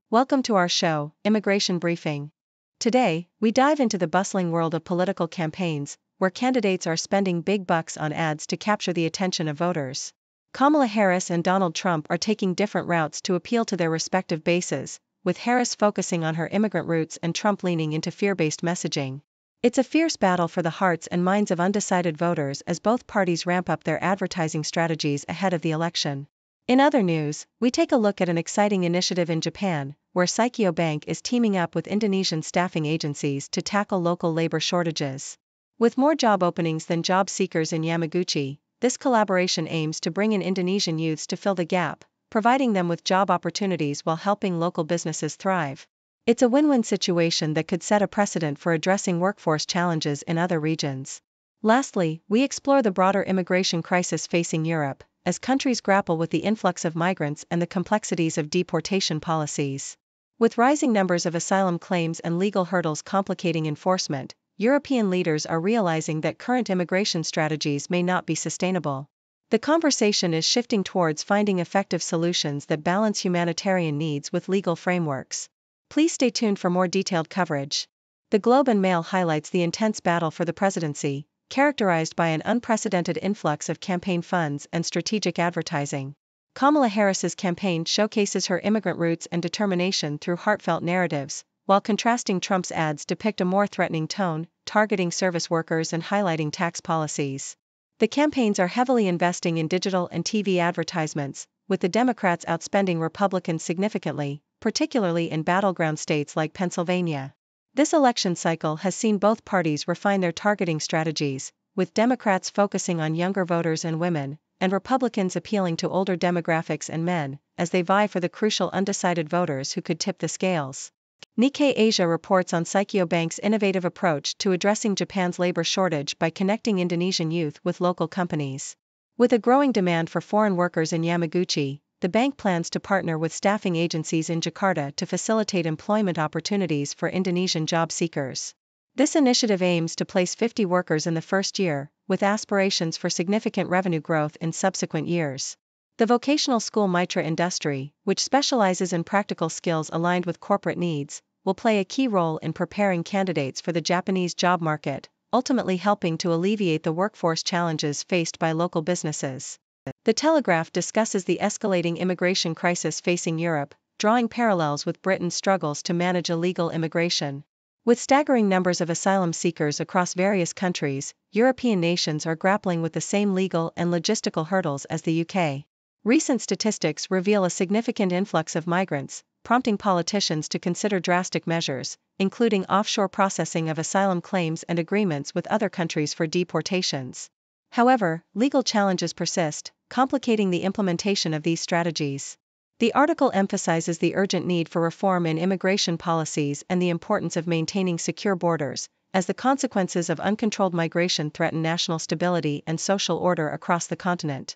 Welcome to our show, Immigration Briefing. Today, we dive into the bustling world of political campaigns, where candidates are spending big bucks on ads to capture the attention of voters. Kamala Harris and Donald Trump are taking different routes to appeal to their respective bases, with Harris focusing on her immigrant roots and Trump leaning into fear-based messaging. It's a fierce battle for the hearts and minds of undecided voters as both parties ramp up their advertising strategies ahead of the election. In other news, we take a look at an exciting initiative in Japan, where Saikyo Bank is teaming up with Indonesian staffing agencies to tackle local labor shortages. With more job openings than job seekers in Yamaguchi, this collaboration aims to bring in Indonesian youths to fill the gap, providing them with job opportunities while helping local businesses thrive. It's a win-win situation that could set a precedent for addressing workforce challenges in other regions. Lastly, we explore the broader immigration crisis facing Europe, as countries grapple with the influx of migrants and the complexities of deportation policies. With rising numbers of asylum claims and legal hurdles complicating enforcement, European leaders are realizing that current immigration strategies may not be sustainable. The conversation is shifting towards finding effective solutions that balance humanitarian needs with legal frameworks. Please stay tuned for more detailed coverage. The Globe and Mail highlights the intense battle for the presidency, characterized by an unprecedented influx of campaign funds and strategic advertising. Kamala Harris's campaign showcases her immigrant roots and determination through heartfelt narratives, while contrasting Trump's ads depict a more threatening tone, targeting service workers and highlighting tax policies. The campaigns are heavily investing in digital and TV advertisements, with the Democrats outspending Republicans significantly, particularly in battleground states like Pennsylvania. This election cycle has seen both parties refine their targeting strategies, with Democrats focusing on younger voters and women, and Republicans appealing to older demographics and men, as they vie for the crucial undecided voters who could tip the scales. Nikkei Asia reports on Saikyo Bank's innovative approach to addressing Japan's labor shortage by connecting Indonesian youth with local companies. With a growing demand for foreign workers in Yamaguchi, the bank plans to partner with staffing agencies in Jakarta to facilitate employment opportunities for Indonesian job seekers. This initiative aims to place 50 workers in the first year, with aspirations for significant revenue growth in subsequent years. The vocational school Mitra Industry, which specializes in practical skills aligned with corporate needs, will play a key role in preparing candidates for the Japanese job market, ultimately helping to alleviate the workforce challenges faced by local businesses. The Telegraph discusses the escalating immigration crisis facing Europe, drawing parallels with Britain's struggles to manage illegal immigration. With staggering numbers of asylum seekers across various countries, European nations are grappling with the same legal and logistical hurdles as the UK. Recent statistics reveal a significant influx of migrants, prompting politicians to consider drastic measures, including offshore processing of asylum claims and agreements with other countries for deportations. However, legal challenges persist, complicating the implementation of these strategies. The article emphasizes the urgent need for reform in immigration policies and the importance of maintaining secure borders, as the consequences of uncontrolled migration threaten national stability and social order across the continent.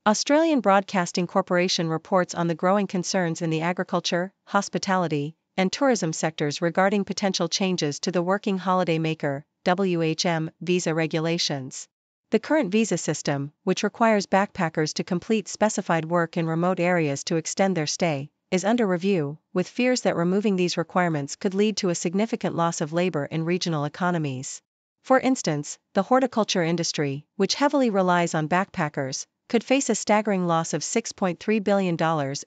Australian Broadcasting Corporation reports on the growing concerns in the agriculture, hospitality, and tourism sectors regarding potential changes to the Working Holiday Maker (WHM) visa regulations. The current visa system, which requires backpackers to complete specified work in remote areas to extend their stay, is under review, with fears that removing these requirements could lead to a significant loss of labor in regional economies. For instance, the horticulture industry, which heavily relies on backpackers, could face a staggering loss of $6.3 billion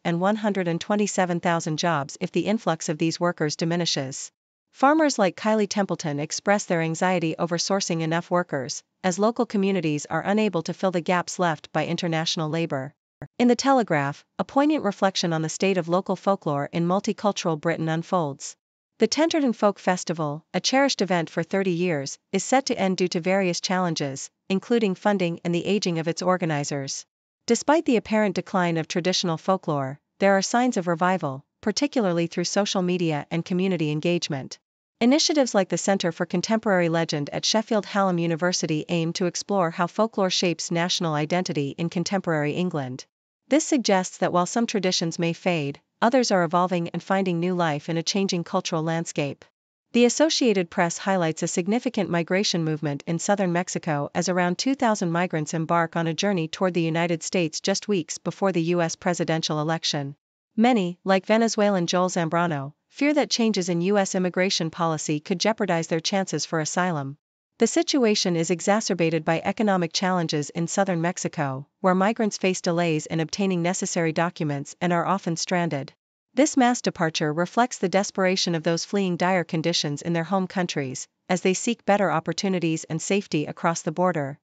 and 127,000 jobs if the influx of these workers diminishes. Farmers like Kylie Templeton express their anxiety over sourcing enough workers, as local communities are unable to fill the gaps left by international labor. In the Telegraph, a poignant reflection on the state of local folklore in multicultural Britain unfolds. The Tenterden Folk Festival, a cherished event for 30 years, is set to end due to various challenges, including funding and the aging of its organizers. Despite the apparent decline of traditional folklore, there are signs of revival, particularly through social media and community engagement. Initiatives like the Centre for Contemporary Legend at Sheffield Hallam University aim to explore how folklore shapes national identity in contemporary England. This suggests that while some traditions may fade, others are evolving and finding new life in a changing cultural landscape. The Associated Press highlights a significant migration movement in southern Mexico as around 2,000 migrants embark on a journey toward the United States just weeks before the U.S. presidential election. Many, like Venezuelan Joel Zambrano, fear that changes in U.S. immigration policy could jeopardize their chances for asylum. The situation is exacerbated by economic challenges in southern Mexico, where migrants face delays in obtaining necessary documents and are often stranded. This mass departure reflects the desperation of those fleeing dire conditions in their home countries, as they seek better opportunities and safety across the border.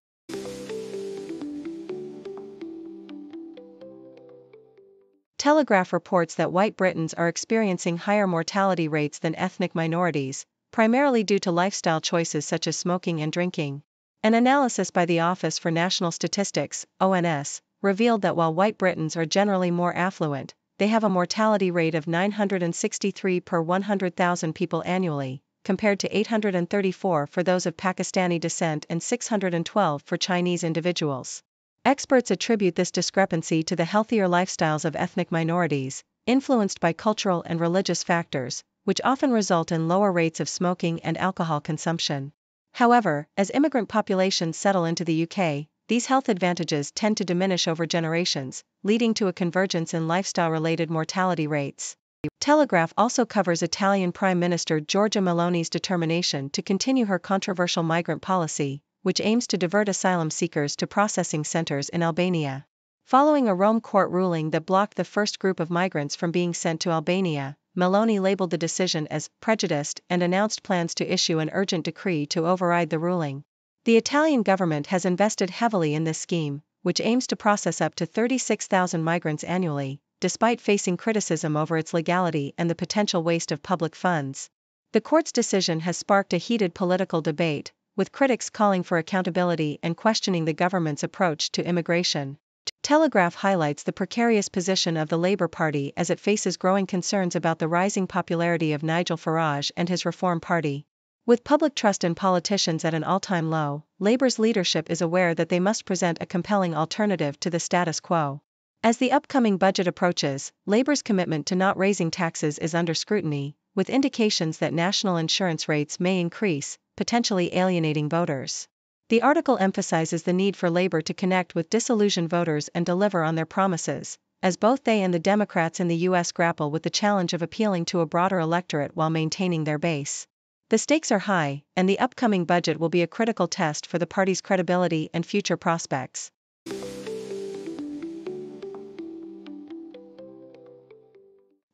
Telegraph reports that white Britons are experiencing higher mortality rates than ethnic minorities, primarily due to lifestyle choices such as smoking and drinking. An analysis by the Office for National Statistics, ONS, revealed that while white Britons are generally more affluent, they have a mortality rate of 963 per 100,000 people annually, compared to 834 for those of Pakistani descent and 612 for Chinese individuals. Experts attribute this discrepancy to the healthier lifestyles of ethnic minorities, influenced by cultural and religious factors, which often result in lower rates of smoking and alcohol consumption. However, as immigrant populations settle into the UK, these health advantages tend to diminish over generations, leading to a convergence in lifestyle-related mortality rates. Telegraph also covers Italian Prime Minister Giorgia Meloni's determination to continue her controversial migrant policy, which aims to divert asylum seekers to processing centers in Albania. Following a Rome court ruling that blocked the first group of migrants from being sent to Albania, Meloni labeled the decision as prejudiced and announced plans to issue an urgent decree to override the ruling. The Italian government has invested heavily in this scheme, which aims to process up to 36,000 migrants annually, despite facing criticism over its legality and the potential waste of public funds. The court's decision has sparked a heated political debate, with critics calling for accountability and questioning the government's approach to immigration. Telegraph highlights the precarious position of the Labour Party as it faces growing concerns about the rising popularity of Nigel Farage and his Reform Party. With public trust in politicians at an all-time low, Labour's leadership is aware that they must present a compelling alternative to the status quo. As the upcoming budget approaches, Labour's commitment to not raising taxes is under scrutiny, with indications that national insurance rates may increase, potentially alienating voters. The article emphasizes the need for Labour to connect with disillusioned voters and deliver on their promises, as both they and the Democrats in the U.S. grapple with the challenge of appealing to a broader electorate while maintaining their base. The stakes are high, and the upcoming budget will be a critical test for the party's credibility and future prospects.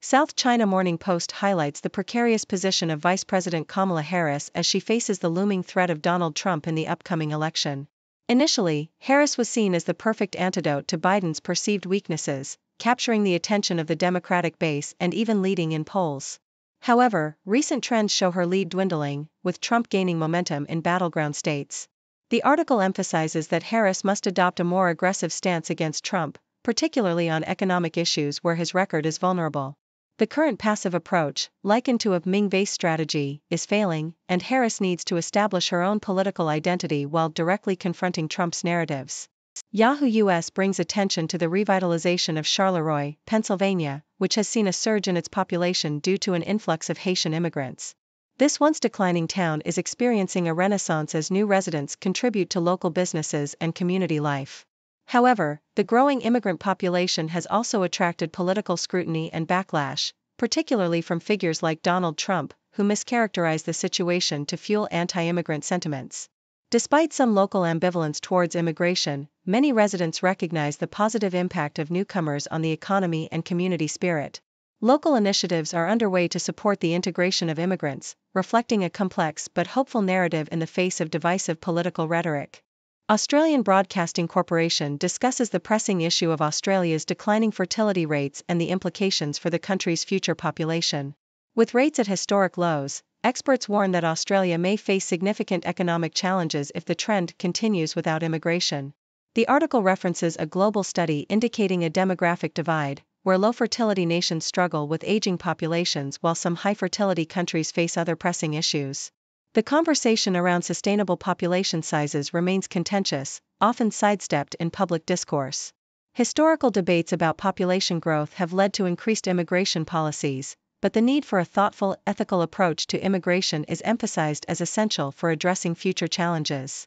South China Morning Post highlights the precarious position of Vice President Kamala Harris as she faces the looming threat of Donald Trump in the upcoming election. Initially, Harris was seen as the perfect antidote to Biden's perceived weaknesses, capturing the attention of the Democratic base and even leading in polls. However, recent trends show her lead dwindling, with Trump gaining momentum in battleground states. The article emphasizes that Harris must adopt a more aggressive stance against Trump, particularly on economic issues where his record is vulnerable. The current passive approach, likened to a Ming vase strategy, is failing, and Harris needs to establish her own political identity while directly confronting Trump's narratives. Yahoo US brings attention to the revitalization of Charleroi, Pennsylvania, which has seen a surge in its population due to an influx of Haitian immigrants. This once declining town is experiencing a renaissance as new residents contribute to local businesses and community life. However, the growing immigrant population has also attracted political scrutiny and backlash, particularly from figures like Donald Trump, who mischaracterized the situation to fuel anti-immigrant sentiments. Despite some local ambivalence towards immigration, many residents recognize the positive impact of newcomers on the economy and community spirit. Local initiatives are underway to support the integration of immigrants, reflecting a complex but hopeful narrative in the face of divisive political rhetoric. Australian Broadcasting Corporation discusses the pressing issue of Australia's declining fertility rates and the implications for the country's future population. With rates at historic lows, experts warn that Australia may face significant economic challenges if the trend continues without immigration. The article references a global study indicating a demographic divide, where low fertility nations struggle with aging populations while some high fertility countries face other pressing issues. The conversation around sustainable population sizes remains contentious, often sidestepped in public discourse. Historical debates about population growth have led to increased immigration policies, but the need for a thoughtful, ethical approach to immigration is emphasized as essential for addressing future challenges.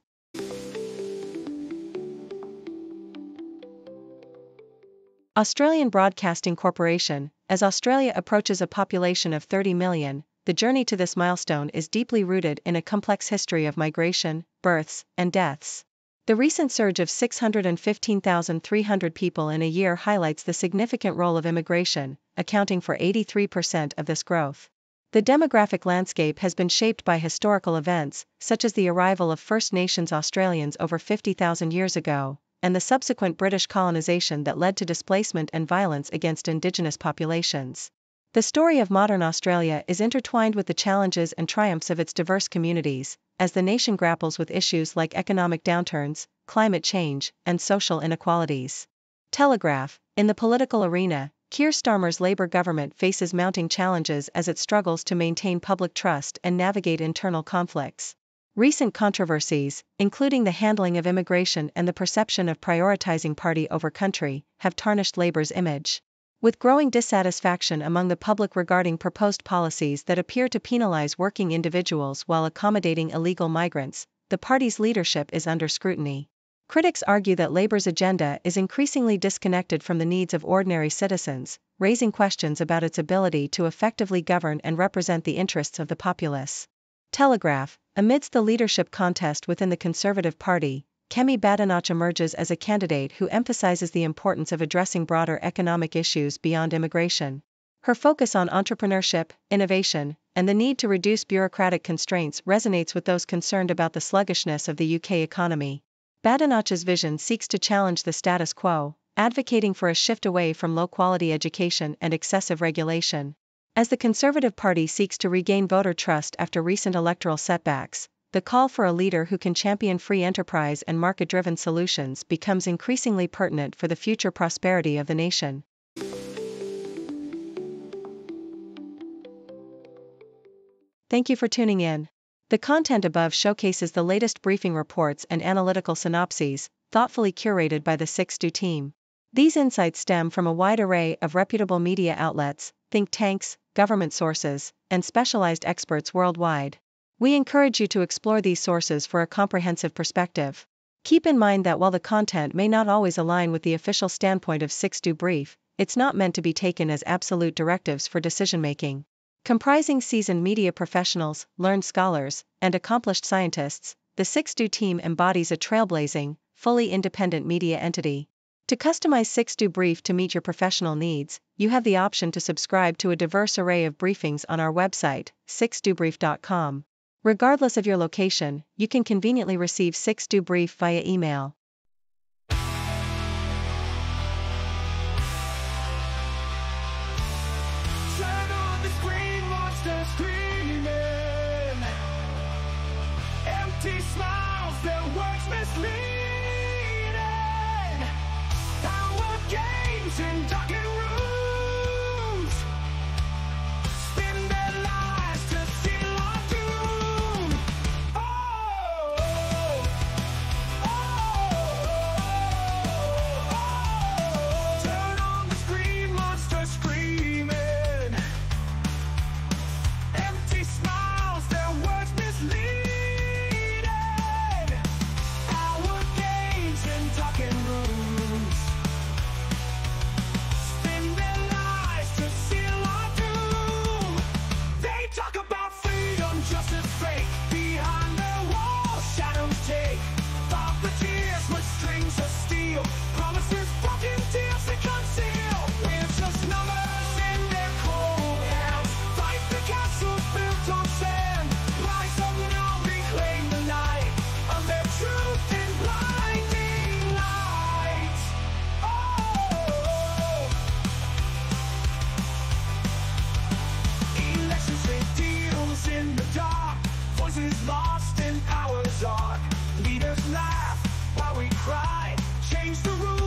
Australian Broadcasting Corporation. As Australia approaches a population of 30 million, the journey to this milestone is deeply rooted in a complex history of migration, births, and deaths. The recent surge of 615,300 people in a year highlights the significant role of immigration, accounting for 83% of this growth. The demographic landscape has been shaped by historical events, such as the arrival of First Nations Australians over 50,000 years ago, and the subsequent British colonisation that led to displacement and violence against Indigenous populations. The story of modern Australia is intertwined with the challenges and triumphs of its diverse communities, as the nation grapples with issues like economic downturns, climate change, and social inequalities. Telegraph. In the political arena, Keir Starmer's Labour government faces mounting challenges as it struggles to maintain public trust and navigate internal conflicts. Recent controversies, including the handling of immigration and the perception of prioritising party over country, have tarnished Labour's image. With growing dissatisfaction among the public regarding proposed policies that appear to penalise working individuals while accommodating illegal migrants, the party's leadership is under scrutiny. Critics argue that Labour's agenda is increasingly disconnected from the needs of ordinary citizens, raising questions about its ability to effectively govern and represent the interests of the populace. Telegraph. Amidst the leadership contest within the Conservative Party, Kemi Badenoch emerges as a candidate who emphasizes the importance of addressing broader economic issues beyond immigration. Her focus on entrepreneurship, innovation, and the need to reduce bureaucratic constraints resonates with those concerned about the sluggishness of the UK economy. Badenoch's vision seeks to challenge the status quo, advocating for a shift away from low-quality education and excessive regulation. As the Conservative Party seeks to regain voter trust after recent electoral setbacks, the call for a leader who can champion free enterprise and market-driven solutions becomes increasingly pertinent for the future prosperity of the nation. Thank you for tuning in. The content above showcases the latest briefing reports and analytical synopses, thoughtfully curated by the 6Do team. These insights stem from a wide array of reputable media outlets, think tanks, government sources, and specialized experts worldwide. We encourage you to explore these sources for a comprehensive perspective. Keep in mind that while the content may not always align with the official standpoint of 6Do Brief, it's not meant to be taken as absolute directives for decision-making. Comprising seasoned media professionals, learned scholars, and accomplished scientists, the 6Do team embodies a trailblazing, fully independent media entity. To customize 6Do Brief to meet your professional needs, you have the option to subscribe to a diverse array of briefings on our website, 6dobrief.com. Regardless of your location, you can conveniently receive 6Do Brief via email. Empty smiles, their words misleading. Power games in darkened rooms. Spin their lies to seal our doom. Oh, oh, oh, oh. Turn on the screen, monsters screaming. Empty smiles, their words misleading. Lost in power's arc. Leaders laugh while we cry. Change the rules.